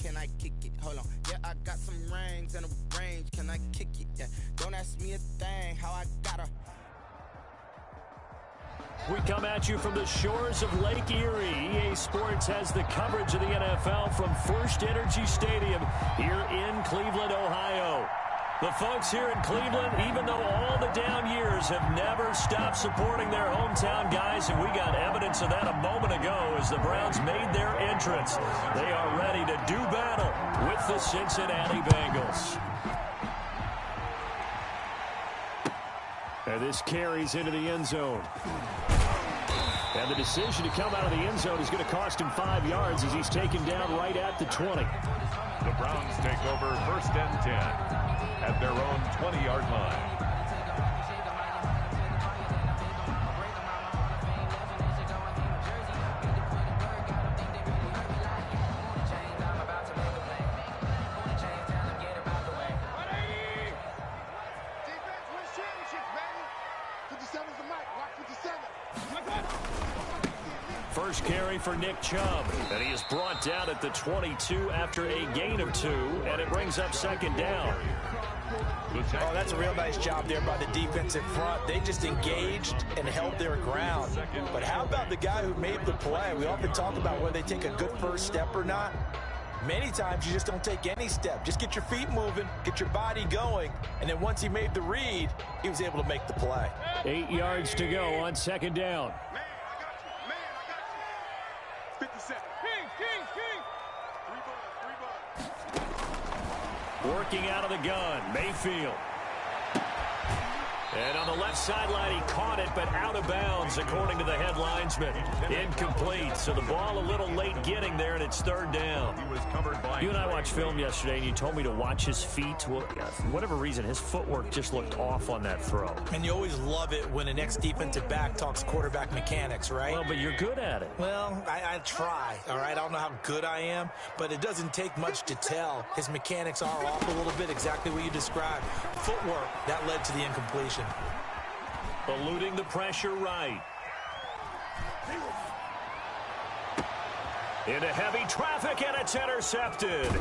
can I kick it? Hold on. Yeah, I got some rings and a range. Can I kick it? Yeah. Don't ask me a thing. How I gotta. We come at you from the shores of Lake Erie. EA Sports has the coverage of the NFL from First Energy Stadium here in Cleveland, Ohio. The folks here in Cleveland, even though all the down years, have never stopped supporting their hometown guys, and we got evidence of that a moment ago as the Browns made their entrance. They are ready to do battle with the Cincinnati Bengals. And this carries into the end zone. And the decision to come out of the end zone is going to cost him 5 yards as he's taken down right at the 20. The Browns take over 1st and 10 at their own 20-yard line. First carry for Nick Chubb, and he is brought down at the 22 after a gain of 2, and it brings up 2nd down. Oh, that's a real nice job there by the defensive front. They just engaged and held their ground. But how about the guy who made the play? We often talk about whether they take a good first step or not. Many times you just don't take any step. Just get your feet moving, get your body going, and then once he made the read, he was able to make the play. 8 yards to go on 2nd down. Working out of the gun, Mayfield. And on the left sideline, he caught it, but out of bounds, according to the head linesman. Incomplete, so the ball a little late getting there, and it's 3rd down. You and I watched film yesterday, and you told me to watch his feet. Well, for whatever reason, his footwork just looked off on that throw. And you always love it when an ex-defensive back talks quarterback mechanics, right? Well, but you're good at it. Well, I try, all right? I don't know how good I am, but it doesn't take much to tell. His mechanics are off a little bit, exactly what you described. Footwork, that led to the incompletion. Eluding the pressure right. Into heavy traffic, and it's intercepted.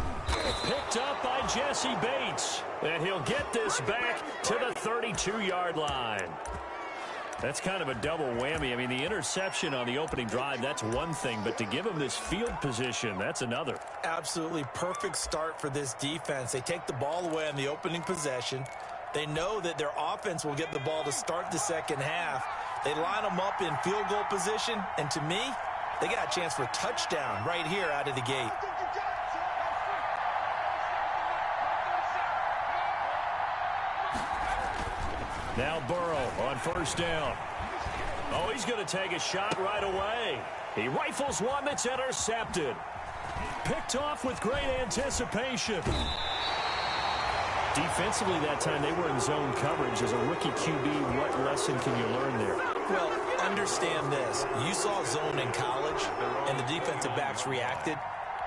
Picked up by Jesse Bates. And he'll get this back to the 32-yard line. That's kind of a double whammy. I mean, the interception on the opening drive, that's one thing. But to give him this field position, that's another. Absolutely perfect start for this defense. They take the ball away on the opening possession. They know that their offense will get the ball to start the second half. They line them up in field goal position, and to me, they got a chance for a touchdown right here out of the gate. Now Burrow on 1st down. Oh, he's going to take a shot right away. He rifles one that's intercepted. Picked off with great anticipation. Defensively that time, they were in zone coverage. As a rookie QB, what lesson can you learn there? Well, understand this. You saw zone in college, and the defensive backs reacted,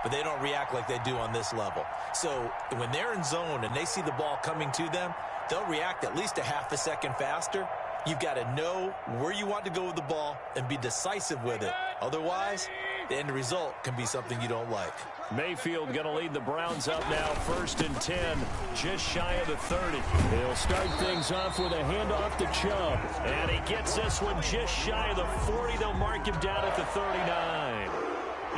but they don't react like they do on this level. So when they're in zone and they see the ball coming to them, they'll react at least a half a second faster. You've got to know where you want to go with the ball and be decisive with it. Otherwise, the end result can be something you don't like. Mayfield going to lead the Browns up now, 1st and 10, just shy of the 30. He'll start things off with a handoff to Chubb. And he gets this one just shy of the 40. They'll mark him down at the 39.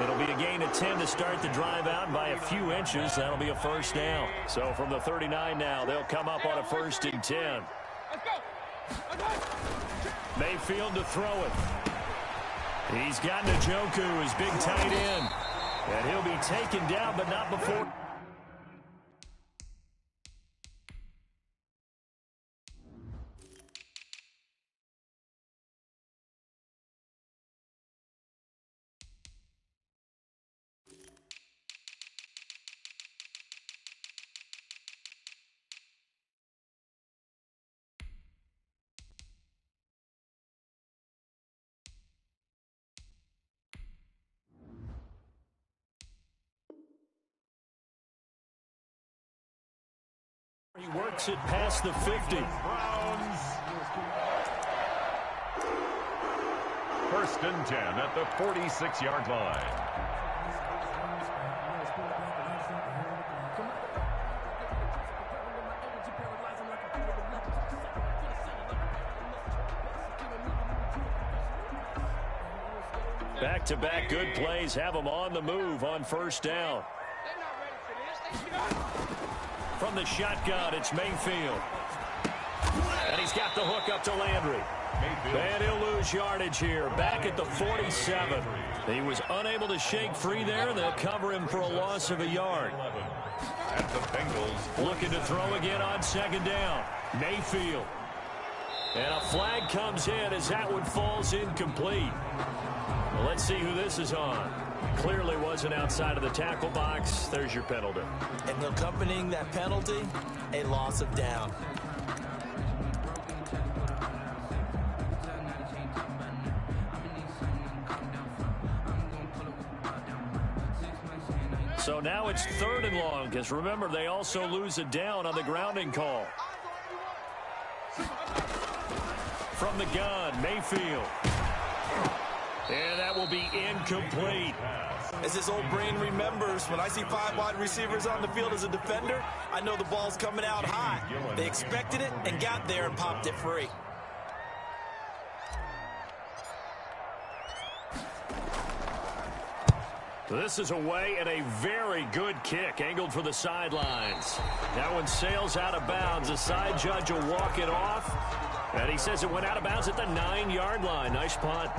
It'll be a gain of 10 to start the drive out by a few inches. That'll be a 1st down. So from the 39 now, they'll come up on a 1st and 10. Mayfield to throw it. He's got Njoku, his big tight end. And he'll be taken down, but not before. He works it past the 50. Browns. 1st and 10 at the 46-yard line. Back-to-back good plays have them on the move on first down. From the shotgun, it's Mayfield. And he's got the hook up to Landry. And he'll lose yardage here. Back at the 47. He was unable to shake free there. They'll cover him for a loss of a yard. And the Bengals looking to throw again on second down. Mayfield. And a flag comes in as that one falls incomplete. Well, let's see who this is on. Clearly wasn't outside of the tackle box. There's your penalty. And accompanying that penalty, a loss of down. So now it's 3rd and long, because remember, they also lose a down on the grounding call. From the gun, Mayfield. And that will be incomplete. As his old brain remembers, when I see 5 wide receivers on the field as a defender, I know the ball's coming out high. They expected it and got there and popped it free. This is away and a very good kick, angled for the sidelines. That one sails out of bounds. The side judge will walk it off. And he says it went out of bounds at the 9-yard line. Nice punt.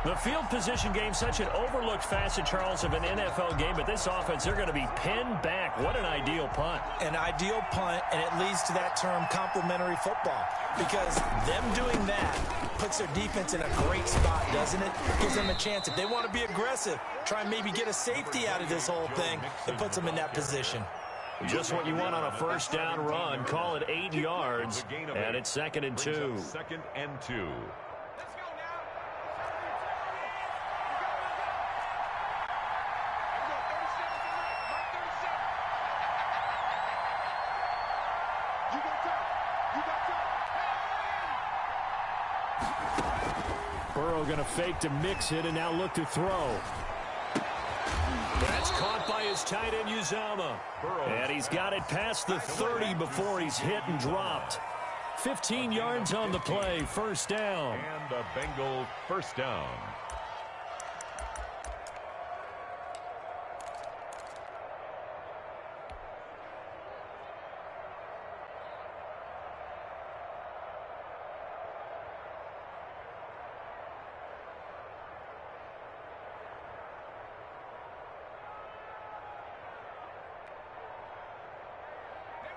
The field position game, such an overlooked facet, Charles, of an NFL game. But this offense, they're going to be pinned back. What an ideal punt. An ideal punt, and it leads to that term complementary football. Because them doing that puts their defense in a great spot, doesn't it? Gives them a chance. If they want to be aggressive, try and maybe get a safety out of this whole thing, it puts them in that position. Just what you want on a first down run. Call it 8 yards, and it's 2nd and 2. 2nd and 2. Burrow going to fake to mix it and now look to throw. That's caught by his tight end, Uzama. And he's got it past the 30 before he's hit and dropped. 15 yards on the play, first down. And the Bengal first down.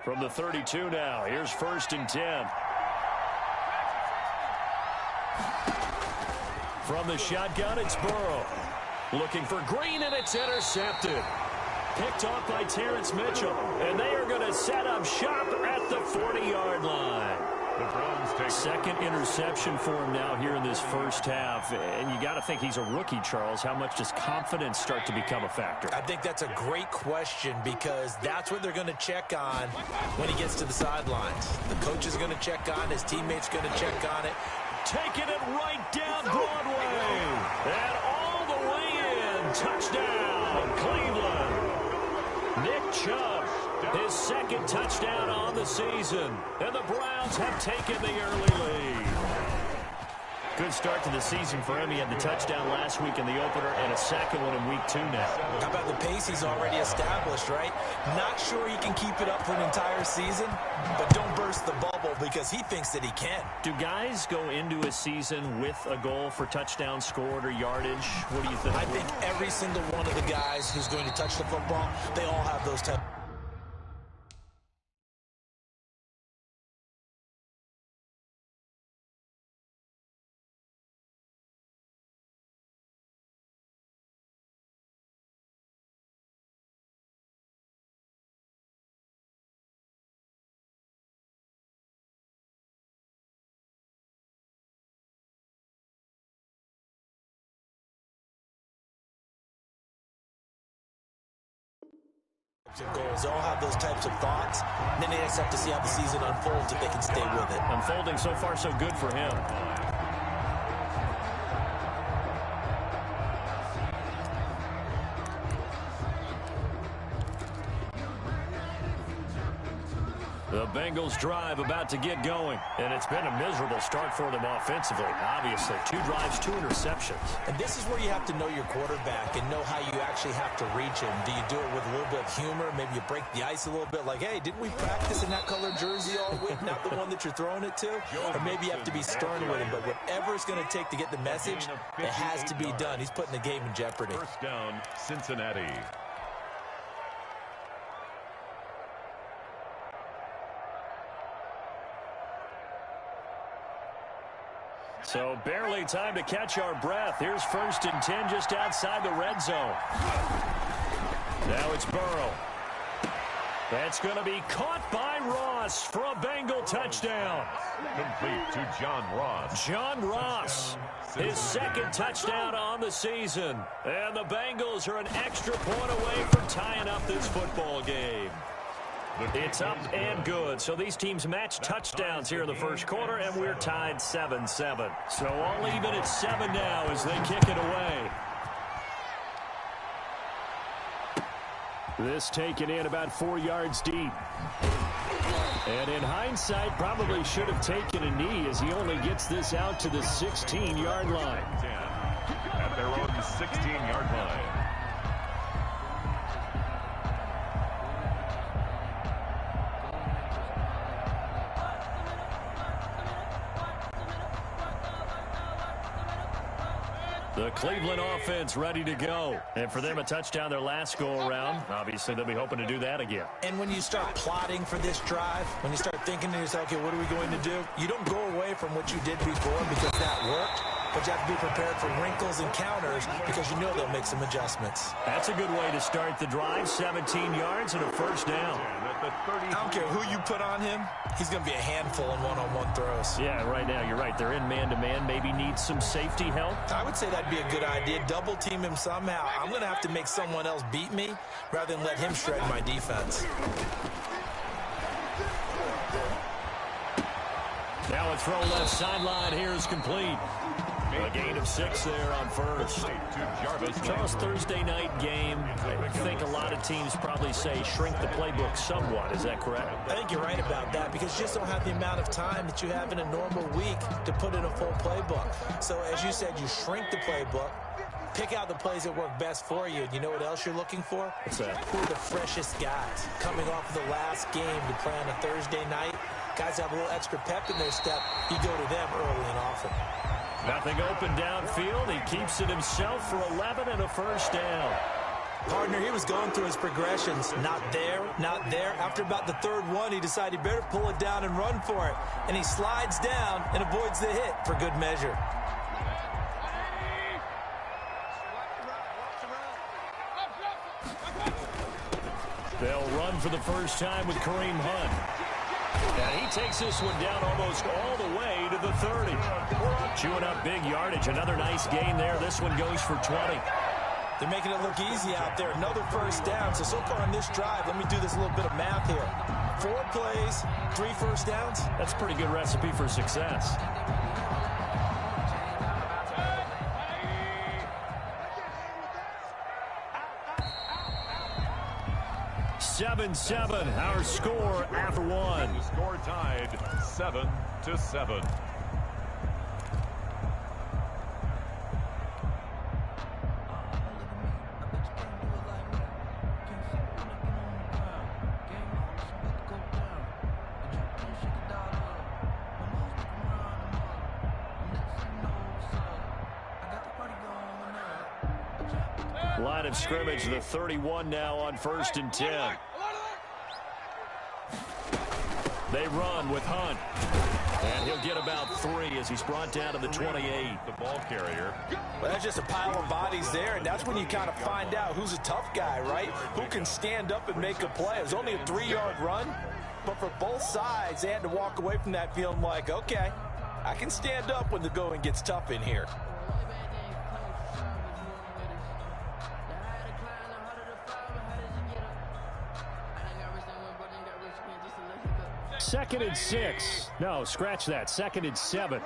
From the 32 now, here's 1st and 10. From the shotgun, it's Burrow. Looking for Green, and it's intercepted. Picked off by Terrence Mitchell. And they are going to set up shop at the 40-yard line. The Browns take 2nd interception for him now here in this first half. And you got to think he's a rookie, Charles. How much does confidence start to become a factor? I think that's a great question, because that's what they're going to check on when he gets to the sidelines. The coach is going to check on, his teammates going to check on it. Taking it right down Broadway. And all the way in. Touchdown, Cleveland. Nick Chubb, his 2nd touchdown on the season. And the Browns have taken the early lead. Good start to the season for him. He had the touchdown last week in the opener and a 2nd one in week 2 now. How about the pace he's already established, right? Not sure he can keep it up for an entire season, but don't burst the bubble, because he thinks that he can. Do guys go into a season with a goal for touchdown scored or yardage? What do you think? I think every single one of the guys who's going to touch the football, they all have those types. Of goals. They all have those types of thoughts. And then they just have to see how the season unfolds if they can stay with it. Unfolding so far so good for him. The Bengals drive about to get going. And it's been a miserable start for them offensively, obviously. 2 drives, 2 interceptions. And this is where you have to know your quarterback and know how you actually have to reach him. Do you do it with a little bit of humor? Maybe you break the ice a little bit like, hey, didn't we practice in that color jersey all week? Not the one that you're throwing it to? Or maybe you have to be stern with him. But whatever it's going to take to get the message, it has to be done. He's putting the game in jeopardy. First down, Cincinnati. So barely time to catch our breath. Here's 1st and 10 just outside the red zone. Now it's Burrow. That's going to be caught by Ross for a Bengal touchdown. Complete to John Ross. John Ross, his 2nd touchdown on the season. And the Bengals are an extra point away from tying up this football game. It's up and good. So these teams match touchdowns here in the first quarter, and we're tied 7-7. So all even at 7 now as they kick it away. This taken in about 4 yards deep. And in hindsight, probably should have taken a knee as he only gets this out to the 16-yard line. At their own 16-yard line. The Cleveland offense ready to go. And for them, a touchdown their last go-around. Obviously, they'll be hoping to do that again. And when you start plotting for this drive, when you start thinking to yourself, okay, what are we going to do? You don't go away from what you did before because that worked. But you have to be prepared for wrinkles and counters because you know they'll make some adjustments. That's a good way to start the drive. 17 yards and a first down. I don't care who you put on him. He's going to be a handful in one-on-one throws. Yeah, right now, you're right. They're in man-to-man. Maybe need some safety help. I would say that'd be a good idea. Double team him somehow. I'm going to have to make someone else beat me rather than let him shred my defense. Now a throw left sideline here is complete. A gain of 6 there on first. Charles, Thursday night game. I think a lot of teams probably say shrink the playbook somewhat. Is that correct? I think you're right about that because you just don't have the amount of time that you have in a normal week to put in a full playbook. So as you said, you shrink the playbook. Pick out the plays that work best for you. And you know what else you're looking for? What's that? Who are the freshest guys coming off of the last game to play on a Thursday night? Guys have a little extra pep in their step. You go to them early and often. Nothing open downfield. He keeps it himself for 11 and a first down. Partner, he was going through his progressions. Not there, not there. After about the 3rd one, he decided he better pull it down and run for it. And he slides down and avoids the hit for good measure. They'll run for the first time with Kareem Hunt. And he takes this one down almost all the way to the 30. Chewing up big yardage. Another nice gain there. This one goes for 20. They're making it look easy out there. Another first down. So far on this drive, let me do this little bit of math here. 4 plays, 3 first downs. That's a pretty good recipe for success. 7-7, our score after one. The score tied 7-7. Line of scrimmage, the 31 now on 1st and 10. They run with Hunt. And he'll get about 3 as he's brought down to the 28. The ball carrier. Well, that's just a pile of bodies there, and that's when you kind of find out who's a tough guy, right? Who can stand up and make a play. It was only a 3-yard run, but for both sides, they had to walk away from that feeling like, okay, I can stand up when the going gets tough in here. Second and 6. No, scratch that. 2nd and 7.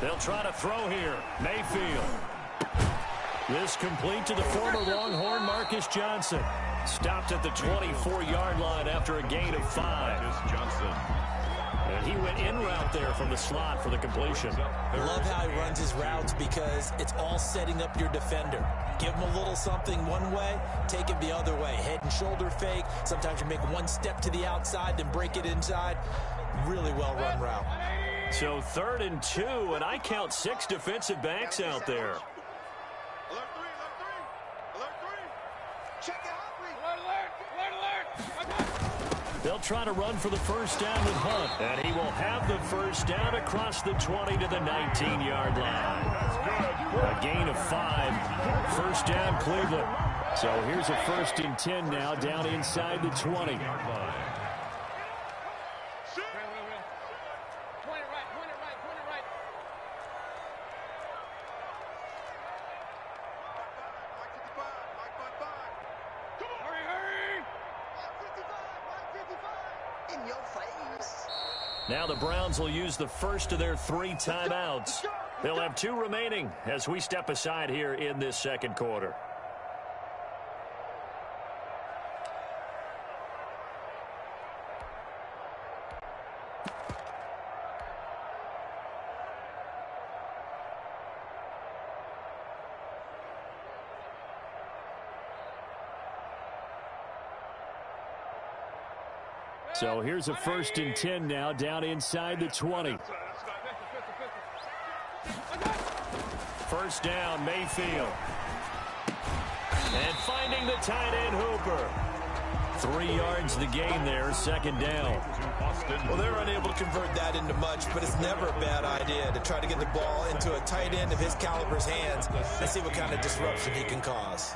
They'll try to throw here. Mayfield. This complete to the former Longhorn Marcus Johnson. Stopped at the 24-yard line after a gain of 5. Johnson. And he went in route there from the slot for the completion. I love how he runs his routes because it's all setting up your defender. Give him a little something one way, take it the other way. Head and shoulder fake. Sometimes you make one step to the outside, then break it inside. Really well-run route. So 3rd and 2, and I count 6 defensive backs out there. They'll try to run for the first down with Hunt. And he will have the first down across the 20 to the 19-yard line. A gain of 5. First down, Cleveland. So here's a 1st and 10 now down inside the 20. Now the Browns will use the first of their 3 timeouts. They'll have 2 remaining as we step aside here in this second quarter. So here's a 1st and 10 now down inside the 20. First down, Mayfield. And finding the tight end, Hooper. 3 yards the gain there, 2nd down. Well, they're unable to convert that into much, but it's never a bad idea to try to get the ball into a tight end of his caliber's hands and see what kind of disruption he can cause.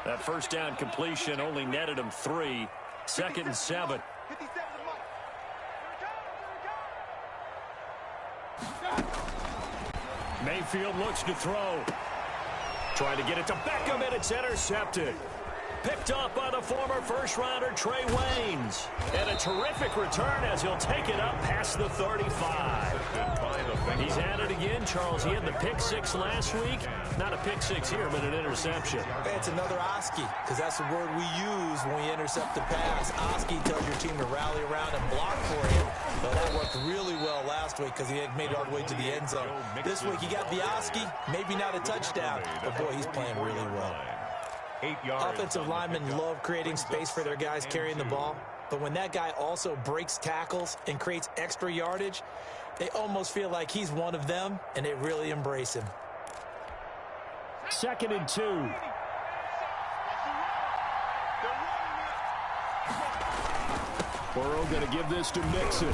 That first down completion only netted him 3. 2nd and 7. Mayfield looks to throw. Trying to get it to Beckham, and it's intercepted. Picked off by the former first-rounder Trey Waynes. And a terrific return as he'll take it up past the 35. He's at it again, Charles. He had the pick 6 last week. Not a pick 6 here, but an interception. It's another Oski, because that's the word we use when we intercept the pass. Oski tells your team to rally around and block for you. But that worked really well last week because he had made it all the way to the end zone. This week he got the Oski, maybe not a touchdown, but boy, he's playing really well. 8 yards. Offensive linemen love creating space for their guys carrying the ball, but when that guy also breaks tackles and creates extra yardage, they almost feel like he's one of them, and they really embrace him. 2nd and 2. Burrow going to give this to Mixon.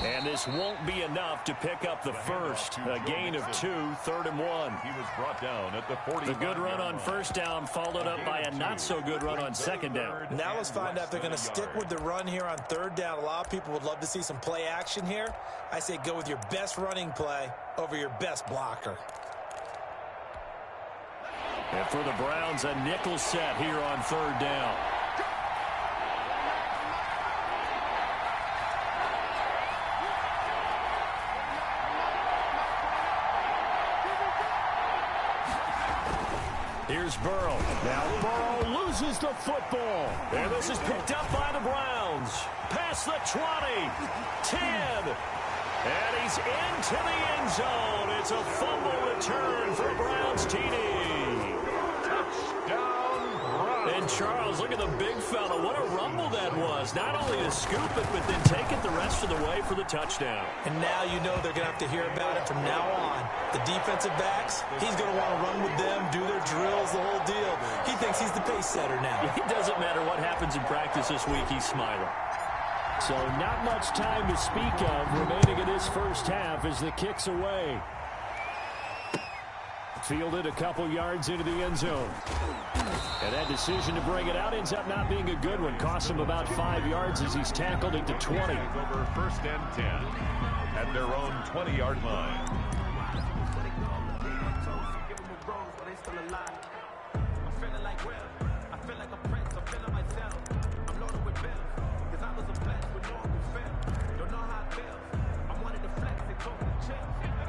And this won't be enough to pick up the first. A gain of 2, 3rd and 1. He was brought down at the 40. The good run on first down followed up by a not-so-good run on 2nd down. Now let's find out if they're going to stick with the run here on 3rd down. A lot of people would love to see some play action here. I say go with your best running play over your best blocker. And for the Browns, a nickel set here on 3rd down. Here's Burrow. Now Burrow loses the football. And this is picked up by the Browns. Past the 20. 10. And he's into the end zone. It's a fumble return for Browns TD. Touchdown. And Charles, look at the big fella. What a rumble that was. Not only to scoop it, but then take it the rest of the way for the touchdown. And now you know they're going to have to hear about it from now on. The defensive backs, he's going to want to run with them, do their drills, the whole deal. He thinks he's the pace setter now. It doesn't matter what happens in practice this week, he's smiling. So not much time to speak of remaining in this first half as the kick's away. Fielded a couple yards into the end zone. And that decision to bring it out ends up not being a good one. Costs him about 5 yards as he's tackled into 20. Over 1st and 10 at their own 20-yard line.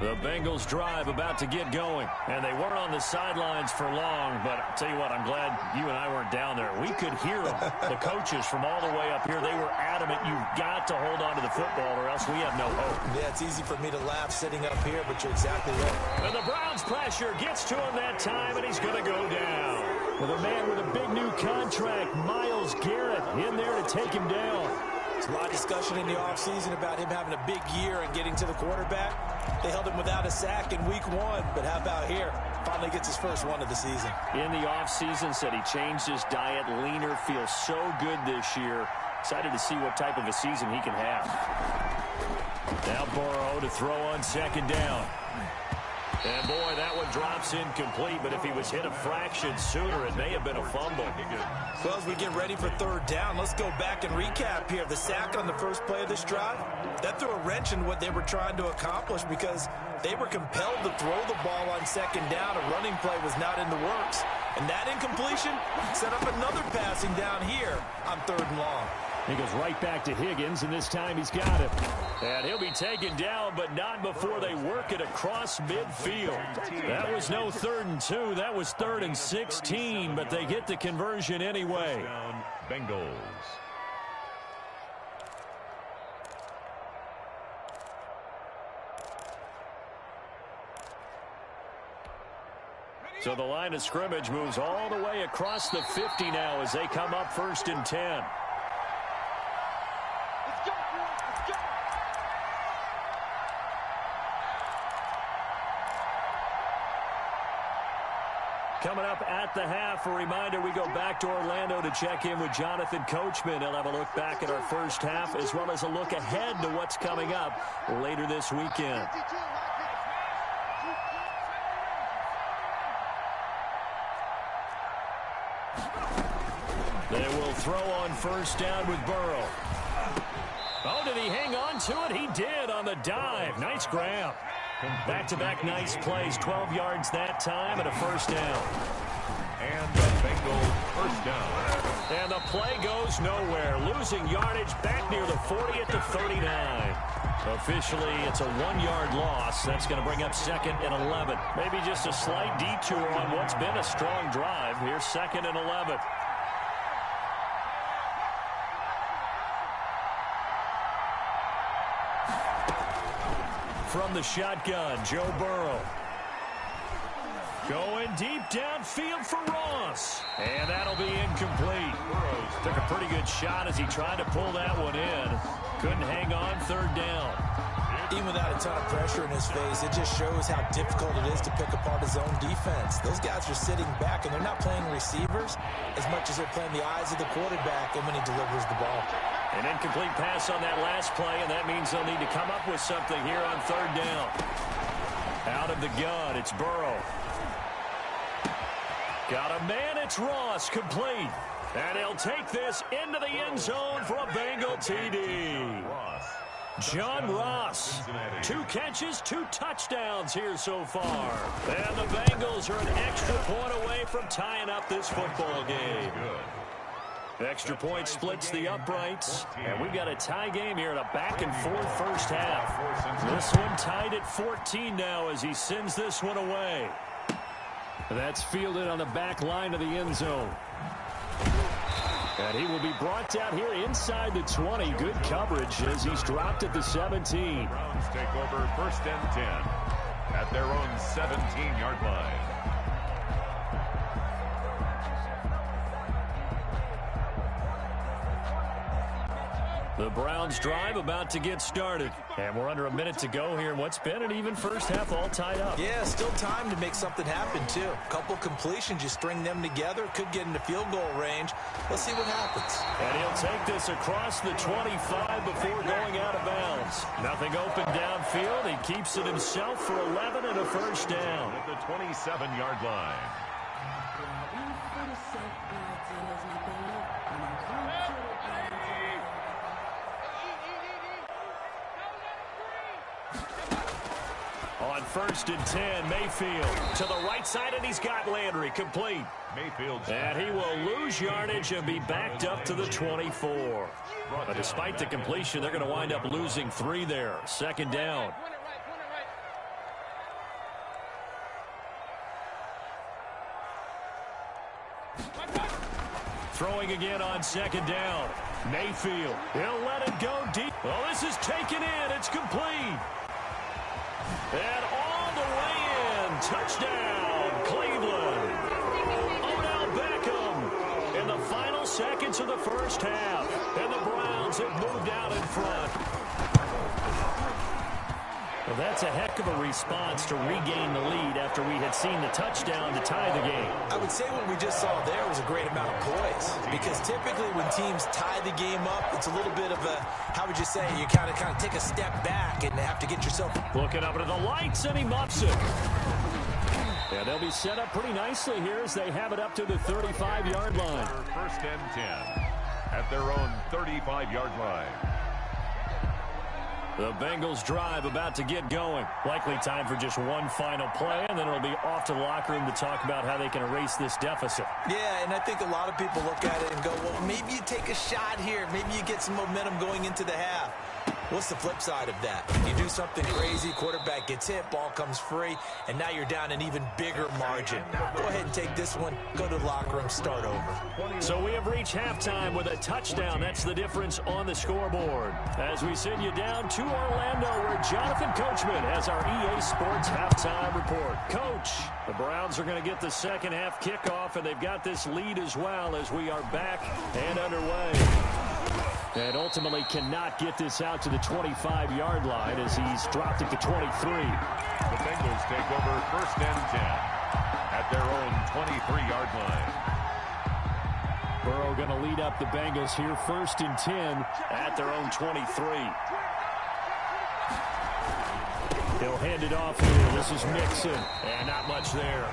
The Bengals drive about to get going. And they weren't on the sidelines for long, but I'll tell you what, I'm glad you and I weren't down there. We could hear them, the coaches from all the way up here. They were adamant, you've got to hold on to the football or else we have no hope. Yeah, it's easy for me to laugh sitting up here, but you're exactly right. And the Browns pressure gets to him that time, and he's going to go down. With a man with a big new contract, Myles Garrett, in there to take him down. There's a lot of discussion in the offseason about him having a big year and getting to the quarterback. They held him without a sack in week 1, but how about here? Finally gets his first one of the season. In the offseason, said he changed his diet, leaner, feels so good this year. Excited to see what type of a season he can have. Now Burrow to throw on second down. And, boy, that one drops incomplete, but if he was hit a fraction sooner, it may have been a fumble. Well, as we get ready for third down, let's go back and recap here. The sack on the first play of this drive, that threw a wrench in what they were trying to accomplish because they were compelled to throw the ball on second down. A running play was not in the works. And that incompletion set up another passing down here on third and long. He goes right back to Higgins, and this time he's got it. And he'll be taken down, but not before they work it across midfield. That was no 3rd and 2. That was 3rd and 16, but they get the conversion anyway. Bengals. So the line of scrimmage moves all the way across the 50 now as they come up 1st and 10. Coming up at the half, a reminder, we go back to Orlando to check in with Jonathan Coachman. He'll have a look back at our first half as well as a look ahead to what's coming up later this weekend. They will throw on first down with Burrow. Oh, did he hang on to it? He did on the dive. Nice grab. Back-to-back nice plays, 12 yards that time and a first down. And the Bengals first down. And the play goes nowhere. Losing yardage back near the 40 at the 39. Officially, it's a 1-yard loss. That's going to bring up 2nd and 11. Maybe just a slight detour on what's been a strong drive. Here's 2nd and 11. From the shotgun, Joe Burrow. Going deep downfield for Ross. And that'll be incomplete. Burrows took a pretty good shot as he tried to pull that one in. Couldn't hang on, 3rd down. Even without a ton of pressure in his face, it just shows how difficult it is to pick apart his own defense. Those guys are sitting back, and they're not playing receivers as much as they're playing the eyes of the quarterback and when he delivers the ball. An incomplete pass on that last play, and that means they'll need to come up with something here on 3rd down. Out of the gun, it's Burrow. Got a man, it's Ross, complete. And he'll take this into the end zone for a Bengal TD. John Ross, 2 catches, 2 touchdowns here so far. And the Bengals are an extra point away from tying up this football game. Extra point splits the uprights, and we've got a tie game here in a back-and-forth first half. This one tied at 14 now as he sends this one away. That's fielded on the back line of the end zone. And he will be brought down here inside the 20. Good coverage as he's dropped at the 17. Browns take over 1st and 10 at their own 17-yard line. The Browns drive about to get started. And we're under a minute to go here in what's been an even first half, all tied up. Yeah, still time to make something happen, too. A couple completions, you string them together, could get into field goal range. Let's see what happens. And he'll take this across the 25 before going out of bounds. Nothing open downfield. He keeps it himself for 11 and a first down. At the 27-yard line. On 1st and 10, Mayfield to the right side, and he's got Landry complete. Mayfield. And he will lose yardage and be backed up to the 24. But despite the completion, they're going to wind up losing 3 there. 2nd down. Throwing again on second down. Mayfield, he'll let it go deep. Oh, this is taken in. It's complete. And all the way in. Touchdown, Cleveland. Odell Beckham in the final seconds of the first half. And the Browns have moved out in front. Well, that's a heck of a response to regain the lead after we had seen the touchdown to tie the game. I would say what we just saw there was a great amount of poise, because typically when teams tie the game up, it's a little bit of a, how would you say, you kind of take a step back and have to get yourself. Looking up into the lights, and he muffs it. Yeah, they'll be set up pretty nicely here as they have it up to the 35-yard line. First and 10 at their own 35-yard line. The Bengals drive about to get going. Likely time for just one final play, and then it'll be off to the locker room to talk about how they can erase this deficit. Yeah, and I think a lot of people look at it and go, well, maybe you take a shot here. Maybe you get some momentum going into the half. What's the flip side of that? You do something crazy, quarterback gets hit, ball comes free, and now you're down an even bigger margin. Go ahead and take this one, go to the locker room, start over. So we have reached halftime with a touchdown. That's the difference on the scoreboard. As we send you down to Orlando, where Jonathan Coachman has our EA Sports halftime report. Coach, the Browns are going to get the second half kickoff, and they've got this lead as well as we are back and underway. And ultimately cannot get this out to the 25-yard line as he's dropped it to 23. The Bengals take over first and 10 at their own 23-yard line. Burrow going to lead up the Bengals here first and 10 at their own 23. He'll hand it off here. This is Mixon. And not much there.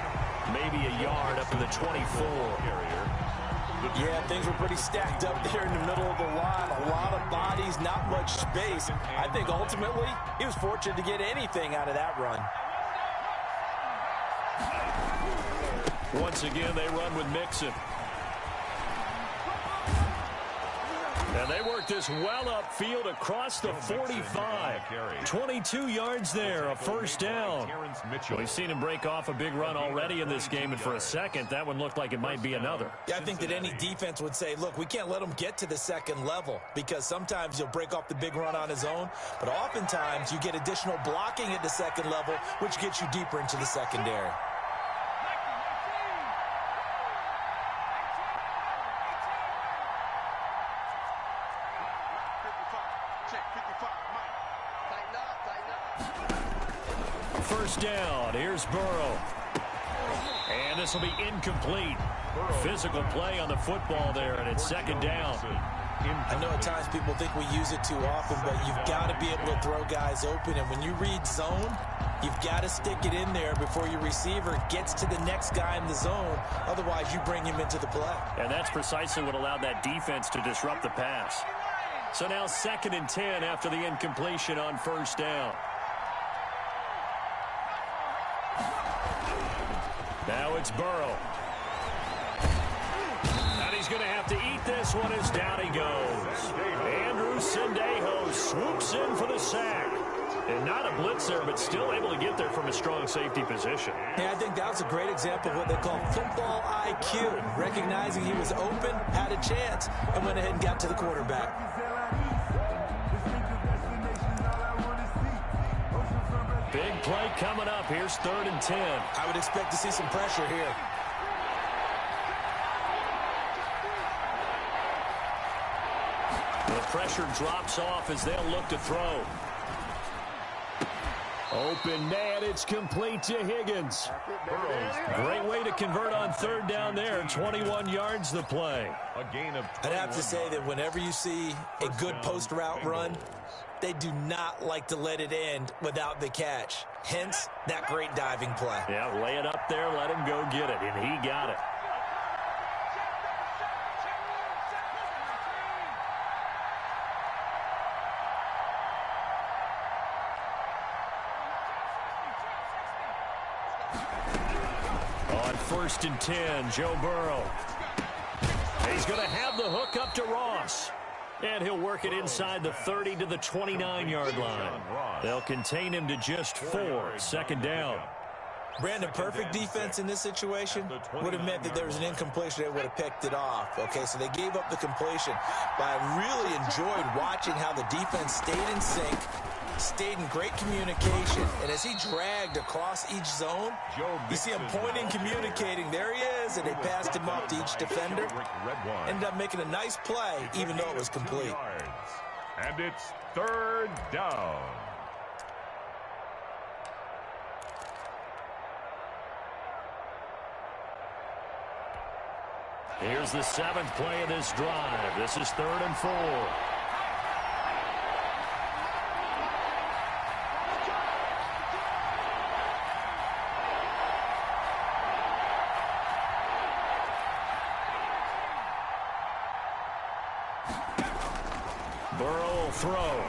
Maybe a yard up to the 24. Yeah, things were pretty stacked up there in the middle of the line. A lot of bodies, not much space. I think ultimately he was fortunate to get anything out of that run. Once again, they run with Mixon. And they work this well upfield across the 45. 22 yards there, a first down. We've seen him break off a big run already in this game, and for a second, that one looked like it might be another. Yeah, I think that any defense would say, look, we can't let him get to the second level, because sometimes he'll break off the big run on his own, but oftentimes you get additional blocking at the second level, which gets you deeper into the secondary. First down. Here's Burrow. And this will be incomplete. Physical play on the football there, and it's second down. I know at times people think we use it too often, but you've got to be able to throw guys open. And when you read zone, you've got to stick it in there before your receiver gets to the next guy in the zone. Otherwise, you bring him into the play. And that's precisely what allowed that defense to disrupt the pass. So now second and 10 after the incompletion on first down. Now it's Burrow. And he's going to have to eat this one as down he goes. Andrew Sendejo swoops in for the sack. And not a blitzer, but still able to get there from a strong safety position. Yeah, I think that was a great example of what they call football IQ. Recognizing he was open, had a chance, and went ahead and got to the quarterback. Big play coming up. Here's third and 10. I would expect to see some pressure here. The pressure drops off as they'll look to throw. Open man, it's complete to Higgins. Great way to convert on third down there. 21 yards the play. A gain of I'd have to say that whenever you see a good post route run, they do not like to let it end without the catch. Hence, that great diving play. Yeah, lay it up there, let him go get it, and he got it. On first and 10, Joe Burrow. He's going to have the hook up to Ross. And he'll work it inside the 30 to the 29-yard line. They'll contain him to just 4. Second down. Brandon, perfect defense in this situation would have meant that there was an incompletion. They would have picked it off. Okay, so they gave up the completion. But I really enjoyed watching how the defense stayed in sync, stayed in great communication. And as he dragged across each zone, you see him pointing, communicating. There he is, and they passed him off to each defender. Ended up making a nice play, even though it was complete. And it's third down. Here's the 7th play of this drive. This is 3rd and 4. Burrow will throw.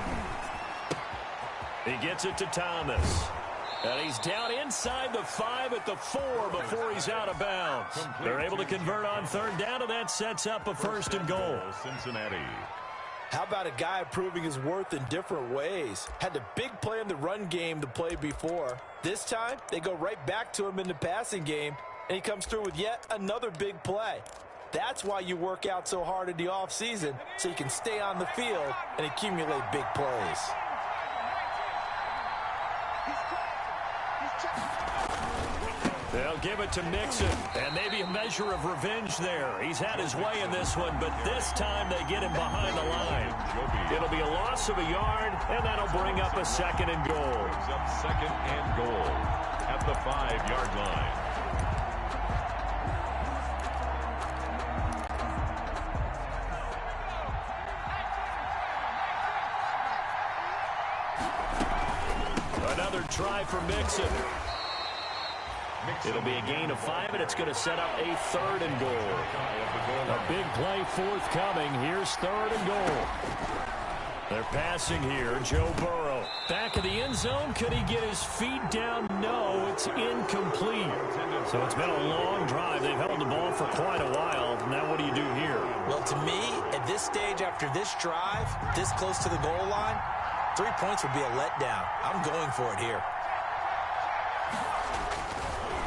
He gets it to Thomas. And he's down inside the 5 at the 4 before he's out of bounds. They're able to convert on 3rd down, and that sets up a 1st and goal. Cincinnati. How about a guy proving his worth in different ways? Had the big play in the run game the play before. This time, they go right back to him in the passing game, and he comes through with yet another big play. That's why you work out so hard in the offseason, so you can stay on the field and accumulate big plays. They'll give it to Mixon, and maybe a measure of revenge there. He's had his way in this one, but this time they get him behind the line. It'll be a loss of a yard, and that'll bring up a 2nd and goal. Brings up 2nd and goal at the 5-yard line. Another try for Mixon. It'll be a gain of 5, and it's going to set up a 3rd and goal. A big play forthcoming. Here's 3rd and goal. They're passing here. Joe Burrow. Back of the end zone. Could he get his feet down? No, it's incomplete. So it's been a long drive. They've held the ball for quite a while. Now what do you do here? Well, to me, at this stage after this drive, this close to the goal line, 3 points would be a letdown. I'm going for it here.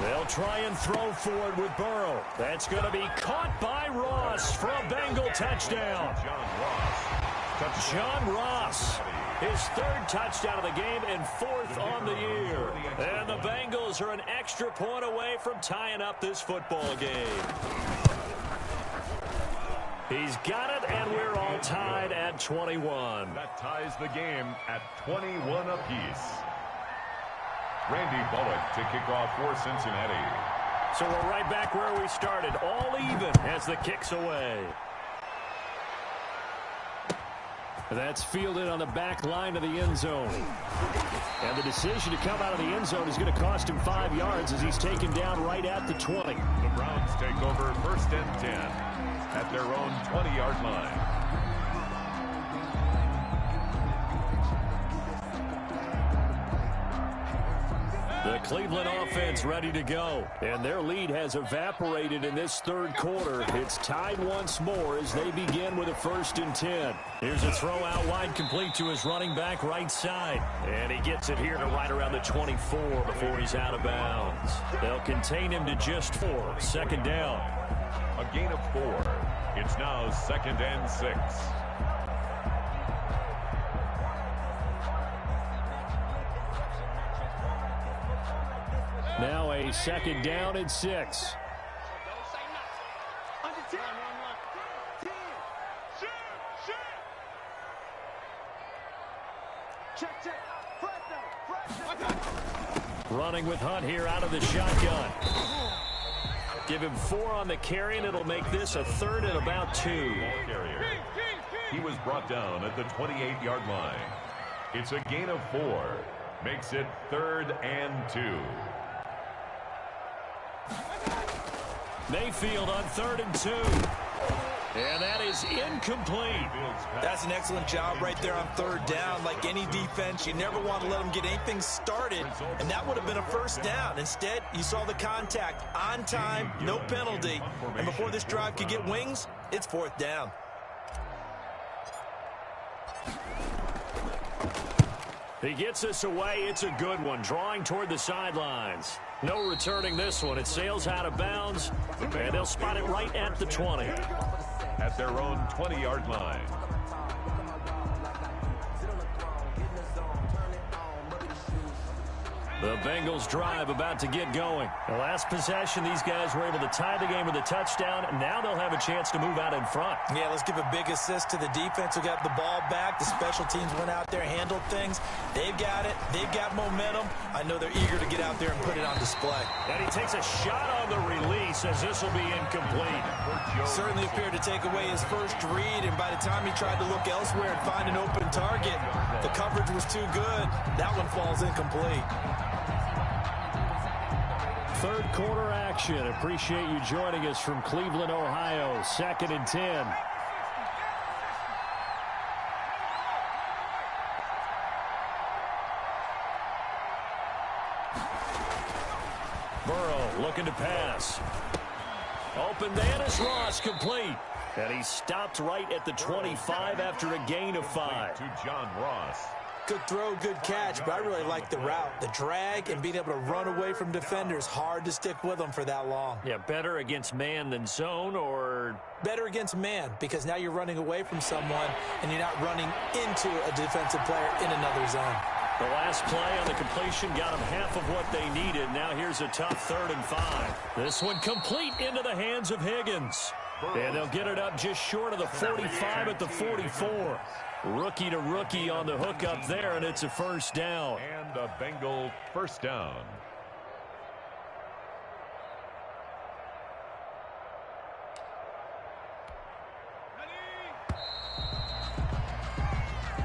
They'll try and throw forward with Burrow. That's going to be caught by Ross for a Bengal touchdown. John Ross, his 3rd touchdown of the game and 4th on the year. And the Bengals are an extra point away from tying up this football game. He's got it, and we're all tied at 21. That ties the game at 21 apiece. Randy Bullock to kick off for Cincinnati. So we're right back where we started, all even as the kick's away. That's fielded on the back line of the end zone. And the decision to come out of the end zone is going to cost him 5 yards as he's taken down right at the 20. The Browns take over 1st and 10 at their own 20-yard line. The Cleveland offense ready to go, and their lead has evaporated in this 3rd quarter. It's tied once more as they begin with a 1st and 10. Here's a throw out wide, complete to his running back right side, and he gets it here to right around the 24 before he's out of bounds. They'll contain him to just 4. 2nd down. A gain of 4. It's now 2nd and 6. Now a 2nd down and 6. Running with Hunt here out of the shotgun. Give him 4 on the carry, and it'll make this a 3rd and about 2. He was brought down at the 28-yard line. It's a gain of 4. Makes it 3rd and 2. Mayfield on 3rd and 2. And that is incomplete. That's an excellent job right there on 3rd down. Like any defense, you never want to let them get anything started, and that would have been a 1st down. Instead, you saw the contact on time, no penalty, and before this drive could get wings, it's 4th down. He gets us away. It's a good one, drawing toward the sidelines. No returning this one. It sails out of bounds, and they'll spot it right at the 20. At their own 20-yard line. The Bengals drive about to get going. The last possession, these guys were able to tie the game with a touchdown. Now they'll have a chance to move out in front. Yeah, let's give a big assist to the defense who got the ball back. The special teams went out there, handled things. They've got it. They've got momentum. I know they're eager to get out there and put it on display. And he takes a shot on the release as this will be incomplete. Certainly appeared to take away his first read, and by the time he tried to look elsewhere and find an open target, the coverage was too good. That one falls incomplete. Third quarter action. Appreciate you joining us from Cleveland, Ohio. 2nd and 10. Burrow looking to pass. Open man is Ross, complete. And he stopped right at the 25 after a gain of 5. To John Ross. Good throw, good catch, but I really like the route. The drag and being able to run away from defenders. Hard to stick with them for that long. Yeah, better against man than zone, or? Better against man, because now you're running away from someone and you're not running into a defensive player in another zone. The last play on the completion got them half of what they needed. Now here's a tough 3rd and 5. This one complete into the hands of Higgins. And they'll get it up just short of the 45 at the 44. Rookie to rookie on the hook up there, and it's a first down. And a Bengal first down.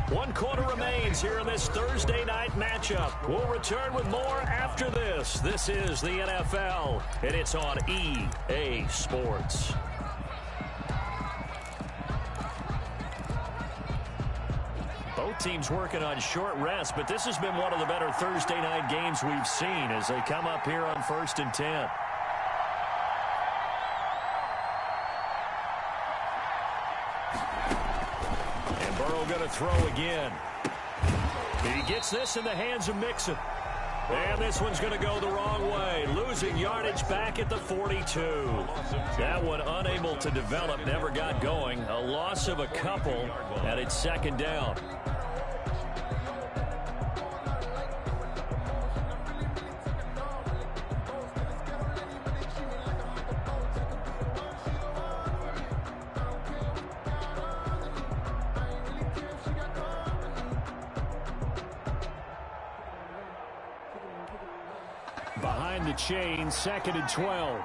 One quarter remains here in this Thursday night matchup. We'll return with more after this. This is the NFL, and it's on EA Sports. Both teams working on short rest, but this has been one of the better Thursday night games we've seen as they come up here on 1st and 10. And Burrow going to throw again. He gets this in the hands of Mixon. And this one's going to go the wrong way, losing yardage back at the 42. That one unable to develop, never got going. A loss of a couple, and it's 2nd down. Behind the chain, 2nd and 12.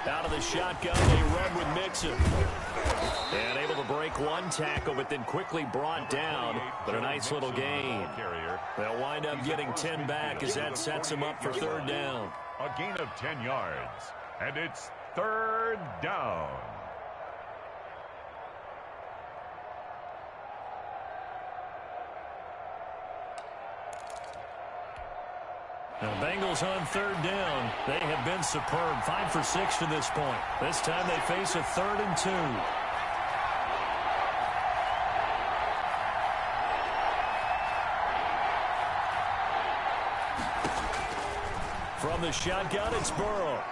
Out of the shotgun, they run with Mixon. And able to break one tackle, but then quickly brought down. But a nice little gain. They'll wind up getting 10 back as that sets them up for 3rd down. A gain of 10 yards. And it's 3rd down. The Bengals on 3rd down. They have been superb. 5 for 6 to this point. This time they face a 3rd and 2. From the shotgun, it's Burrow.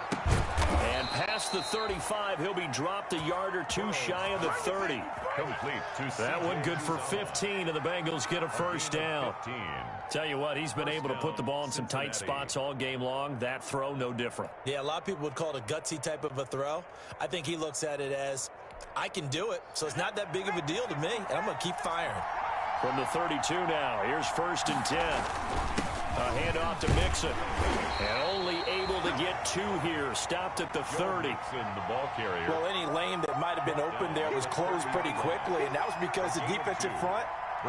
And past the 35, he'll be dropped a yard or two shy of the 30. Complete to that one good for 15, and the Bengals get a first down. Tell you what, he's been able to put the ball in some tight spots all game long. That throw, no different. Yeah, a lot of people would call it a gutsy type of a throw. I think he looks at it as, I can do it, so it's not that big of a deal to me, and I'm going to keep firing. From the 32 now, here's 1st and 10. A handoff to Mixon. And only able to get 2 here. Stopped at the 30. The ball carrier. Well, any lane that might have been open there was closed pretty quickly, and that was because the defensive front,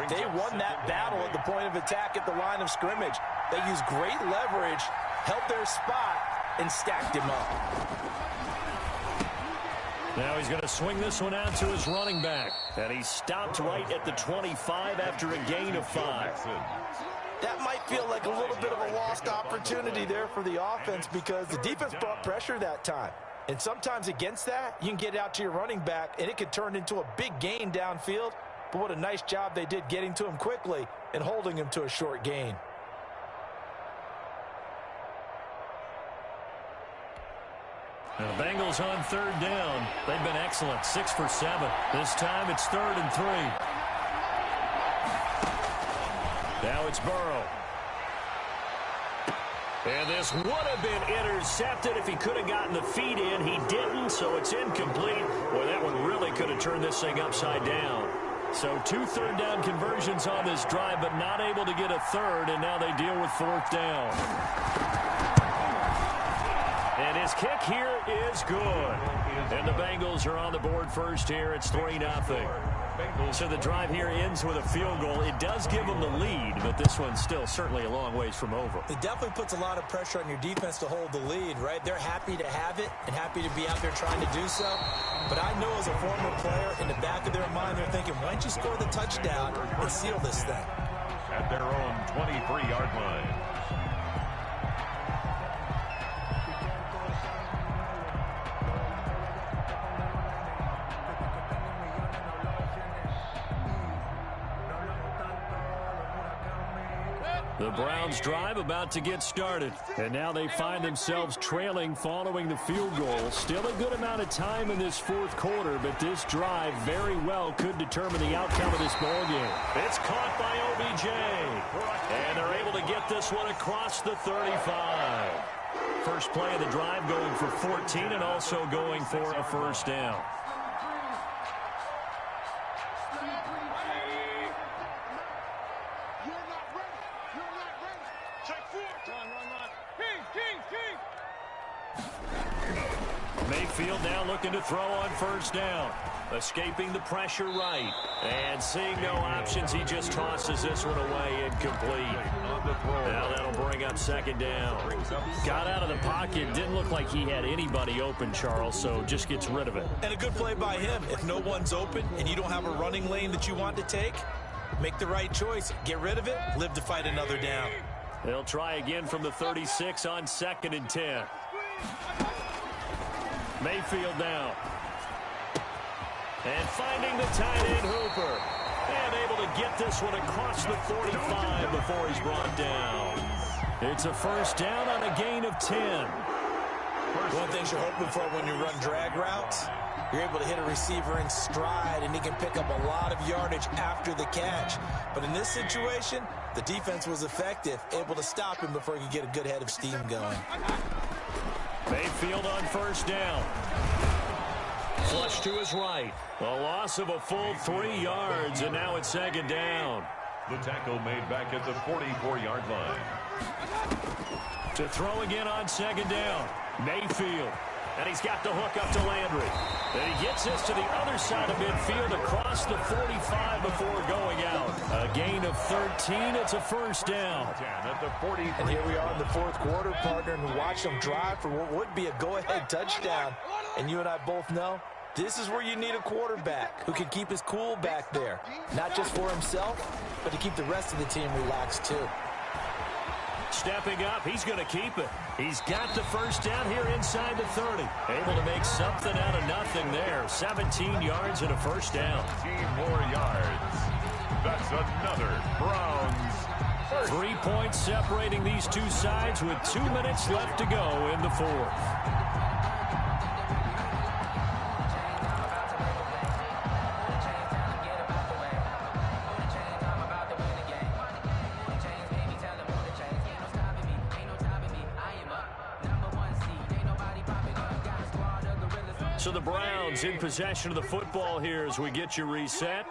they won that battle at the point of attack at the line of scrimmage. They used great leverage, held their spot, and stacked him up. Now he's going to swing this one out to his running back. And he stopped right at the 25 after a gain of 5. That might feel like a little bit of a lost opportunity there for the offense because the defense brought pressure that time. And sometimes against that, you can get out to your running back, and it could turn into a big gain downfield. But what a nice job they did getting to him quickly and holding him to a short gain. And the Bengals on third down. They've been excellent, 6 for 7. This time it's 3rd and 3. Now it's Burrow. And this would have been intercepted if he could have gotten the feet in. He didn't, so it's incomplete. Boy, that one really could have turned this thing upside down. So 2 third down conversions on this drive, but not able to get a third, and now they deal with 4th down. And his kick here is good. And the Bengals are on the board first here. It's 3-0. So the drive here ends with a field goal. It does give them the lead, but this one's still certainly a long ways from over. It definitely puts a lot of pressure on your defense to hold the lead, right? They're happy to have it and happy to be out there trying to do so. But I know as a former player, in the back of their mind, they're thinking, why don't you score the touchdown and seal this thing? At their own 23-yard line. The Browns drive about to get started. And now they find themselves trailing following the field goal. Still a good amount of time in this 4th quarter, but this drive very well could determine the outcome of this ballgame. It's caught by OBJ. And they're able to get this one across the 35. First play of the drive going for 14 and also going for a first down. Mayfield now looking to throw on first down. Escaping the pressure right. And seeing no options, he just tosses this one away incomplete. Now that'll bring up 2nd down. Got out of the pocket. Didn't look like he had anybody open, Charles, so just gets rid of it. And a good play by him. If no one's open and you don't have a running lane that you want to take, make the right choice. Get rid of it. Live to fight another down. They'll try again from the 36 on 2nd and 10. Mayfield now. And finding the tight end Hooper. And able to get this one across the 45 before he's brought down. It's a first down on a gain of 10. One thing you're hoping for when you run drag routes, you're able to hit a receiver in stride and he can pick up a lot of yardage after the catch. But in this situation, the defense was effective, able to stop him before he could get a good head of steam going. Mayfield on first down. Flush to his right. A loss of a full 3 yards, and now it's 2nd down. The tackle made back at the 44-yard line. To throw again on 2nd down. Mayfield. And he's got the hook up to Landry. And he gets this to the other side of midfield across the 45 before going out. A gain of 13. It's a first down. And here we are in the 4th quarter, partner, and watch them drive for what would be a go-ahead touchdown. And you and I both know this is where you need a quarterback who can keep his cool back there. Not just for himself, but to keep the rest of the team relaxed too. Stepping up, he's going to keep it. He's got the first down here inside the 30. Able to make something out of nothing there. 17 yards and a first down. 15 more yards. That's another Browns first. 3 points separating these two sides with 2 minutes left to go in the 4th. So the Browns in possession of the football here as we get you reset.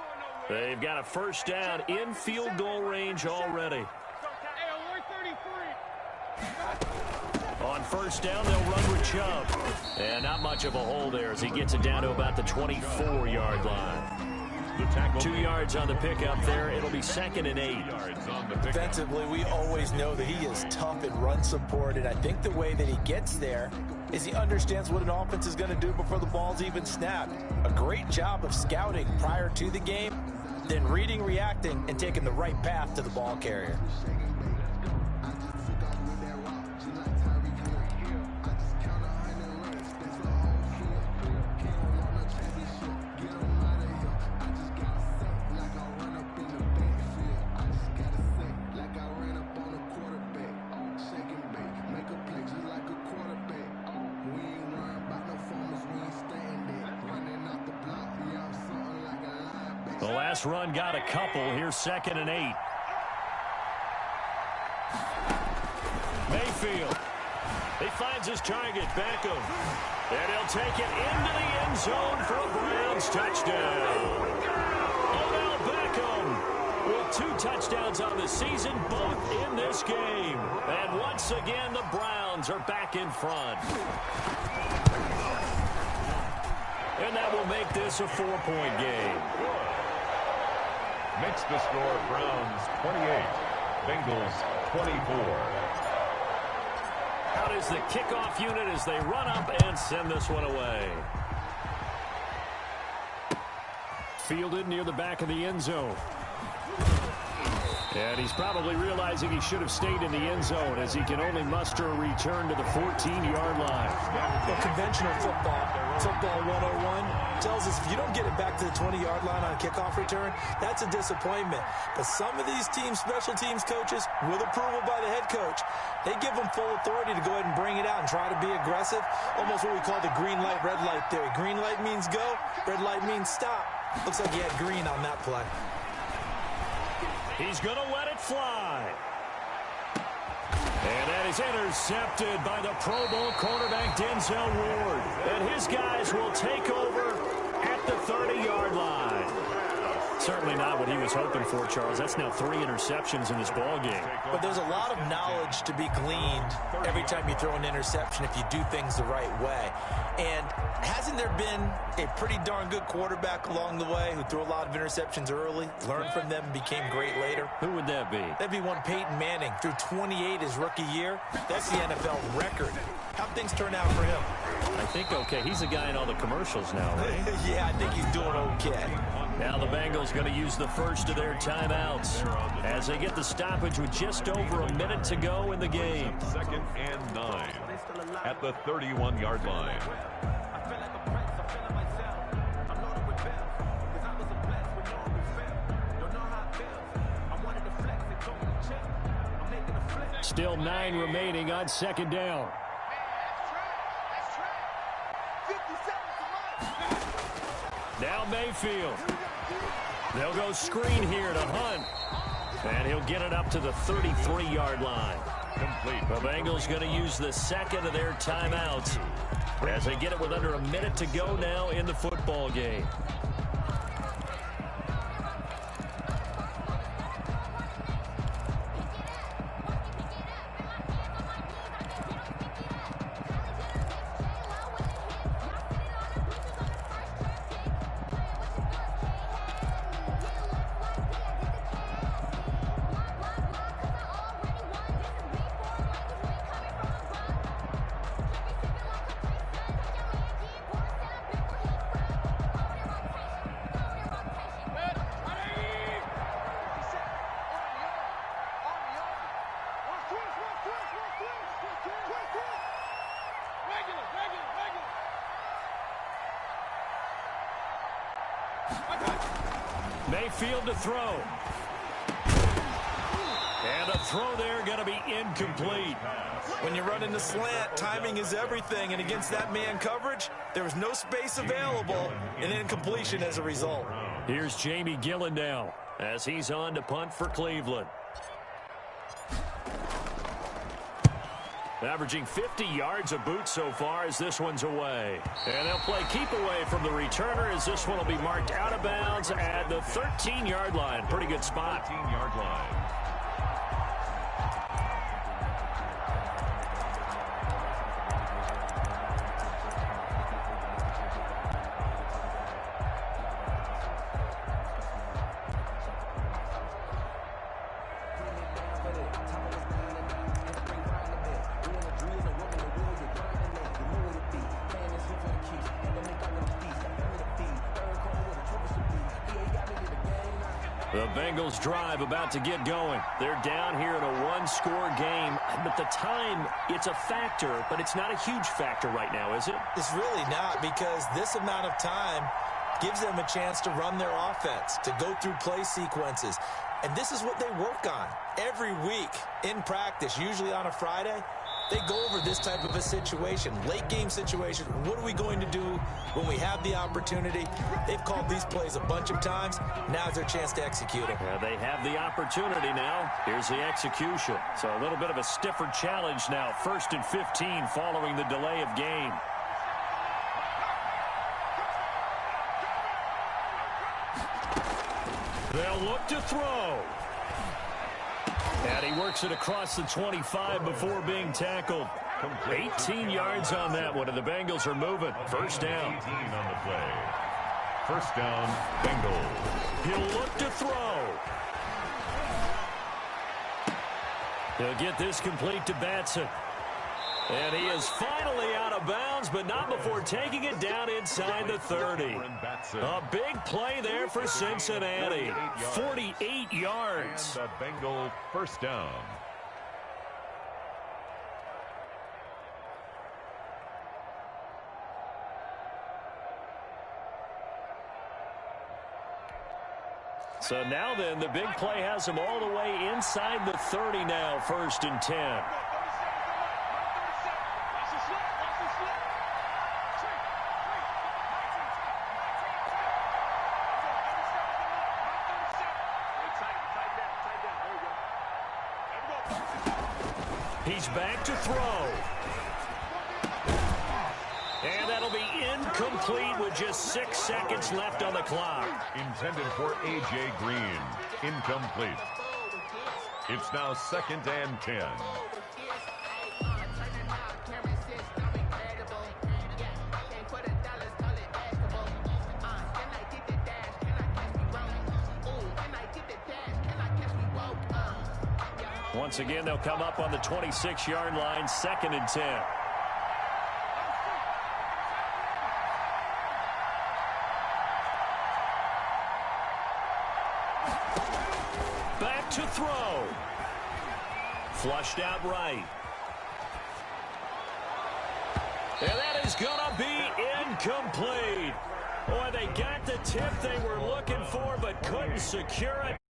They've got a first down in field goal range already. On first down, they'll run with Chubb. And not much of a hole there as he gets it down to about the 24-yard line. 2 yards on the pickup there. It'll be 2nd and 8. Defensively, we always know that he is tough in run support, and I think the way that he gets there is he understands what an offense is going to do before the ball's even snapped. A great job of scouting prior to the game, then reading, reacting, and taking the right path to the ball carrier. The last run got a couple. Here's 2nd and 8. Mayfield. He finds his target, Beckham. And he'll take it into the end zone for a Browns touchdown. Odell Beckham with 2 touchdowns on the season, both in this game. And once again, the Browns are back in front. And that will make this a 4-point game. Makes the score Browns 28, Bengals 24. Out is the kickoff unit as they run up and send this one away. Fielded near the back of the end zone. And he's probably realizing he should have stayed in the end zone as he can only muster a return to the 14-yard line. Well, conventional football 101 tells us if you don't get it back to the 20-yard line on a kickoff return, that's a disappointment. But some of these teams, special teams coaches, with approval by the head coach, they give them full authority to go ahead and bring it out and try to be aggressive. Almost what we call the green light, red light theory. Green light means go, red light means stop. Looks like he had green on that play. He's going to let it fly. And that is intercepted by the Pro Bowl cornerback Denzel Ward. And his guys will take over at the 30-yard line. Certainly not what he was hoping for, Charles. That's now 3 interceptions in this ball game. But there's a lot of knowledge to be gleaned every time you throw an interception if you do things the right way. And hasn't there been a pretty darn good quarterback along the way who threw a lot of interceptions early, learned from them, and became great later? Who would that be? That'd be one Peyton Manning. Threw 28 his rookie year. That's the NFL record. How'd things turn out for him? I think okay. He's a guy in all the commercials now, right? Yeah, I think he's doing okay. Now the Bengals going to use the first of their timeouts as they get the stoppage with just over a minute to go in the game. 2nd and 9 at the 31-yard line. Still 9 remaining on 2nd down. Now Mayfield. They'll go screen here to Hunt. And he'll get it up to the 33-yard line. Complete. The Bengals going to use the 2nd of their timeouts as they get it with under a minute to go now in the football game. Mayfield to throw. And a throw there going to be incomplete. When you run in the slant, timing is everything. And against that man coverage, there was no space available. And incompletion as a result. Here's Jamie Gillen now as he's on to punt for Cleveland. Averaging 50 yards a boot so far as this one's away. And they'll play keep away from the returner as this one will be marked out of bounds at the 13-yard line. Pretty good spot. 13-yard line. The Bengals drive about to get going. They're down here in a one-score game. But the time, it's a factor, but it's not a huge factor right now, is it? It's really not, because this amount of time gives them a chance to run their offense, to go through play sequences. And this is what they work on every week in practice, usually on a Friday. they go over this type of a situation, late game situation. What are we going to do when we have the opportunity? They've called these plays a bunch of times. Now's their chance to execute them. Yeah, they have the opportunity now. Here's the execution. So a little bit of a stiffer challenge now. 1st and 15 following the delay of game. They'll look to throw. And he works it across the 25 before being tackled. 18 yards on that one, and the Bengals are moving. First down. 18 on the play. First down, Bengals. He'll look to throw. He'll get this complete to Batson. And he is finally out of bounds, but not before taking it down inside the 30. A big play there for Cincinnati. 48 yards. And the Bengal first down. So now then, the big play has him all the way inside the 30 now, 1st and 10. He's back to throw. And that'll be incomplete with just 6 seconds left on the clock. Intended for A.J. Green. Incomplete. It's now 2nd and 10. Once again, they'll come up on the 26-yard line, 2nd and 10. Back to throw. Flushed out right. And that is going to be incomplete. Boy, they got the tip they were looking for, but couldn't secure it.